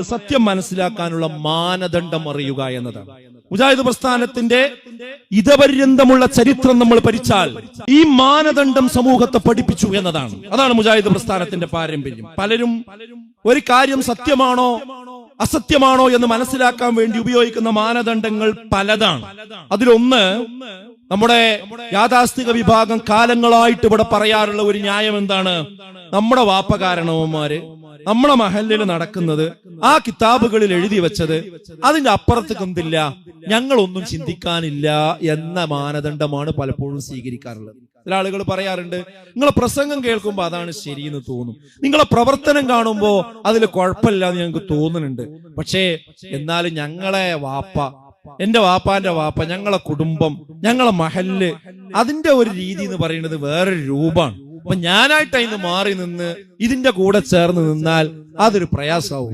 സത്യം മനസ്സിലാക്കാനുള്ള മാനദണ്ഡം അറിയുക എന്നതാണ്. മുജാഹിദ് പ്രസ്ഥാനത്തിന്റെ ഇതപര്യന്തമുള്ള ചരിത്രം നമ്മൾ പഠിച്ചാൽ ഈ മാനദണ്ഡം സമൂഹത്തെ പഠിപ്പിച്ചു എന്നതാണ്. അതാണ് മുജാഹിദ് പ്രസ്ഥാനത്തിന്റെ പാരമ്പര്യം. പലരും ഒരു കാര്യം സത്യമാണോ അസത്യമാണോ എന്ന് മനസ്സിലാക്കാൻ വേണ്ടി ഉപയോഗിക്കുന്ന മാനദണ്ഡങ്ങൾ പലതാണ്. അതിലൊന്ന് നമ്മുടെ യാഥാസ്ഥിക വിഭാഗം കാലങ്ങളായിട്ട് ഇവിടെ പറയാറുള്ള ഒരു ന്യായം എന്താണ്? നമ്മുടെ വാപ്പകാരണവന്മാര് നമ്മുടെ മഹല്ലിൽ നടക്കുന്നത് ആ കിതാബുകളിൽ എഴുതി വെച്ചത് അതിന്റെ അപ്പുറത്തേക്ക് എന്തില്ല, ഞങ്ങളൊന്നും ചിന്തിക്കാനില്ല എന്ന മാനദണ്ഡമാണ് പലപ്പോഴും സ്വീകരിക്കാറുള്ളത്. ചില ആളുകൾ പറയാറുണ്ട്, നിങ്ങളെ പ്രസംഗം കേൾക്കുമ്പോൾ അതാണ് ശരിയെന്ന് തോന്നും, നിങ്ങളെ പ്രവർത്തനം കാണുമ്പോൾ അതിൽ കുഴപ്പമില്ല എന്ന് ഞങ്ങൾക്ക് തോന്നുന്നുണ്ട്, പക്ഷേ എന്നാലും ഞങ്ങളെ വാപ്പ, എന്റെ വാപ്പാന്റെ വാപ്പ, ഞങ്ങളെ കുടുംബം, ഞങ്ങളെ മഹല്ല്, അതിന്റെ ഒരു രീതി എന്ന് പറയുന്നത് വേറൊരു രൂപമാണ്. അപ്പൊ ഞാനായിട്ട് അതിന് മാറി നിന്ന് ഇതിന്റെ കൂടെ ചേർന്ന് നിന്നാൽ അതൊരു പ്രയാസമാവും.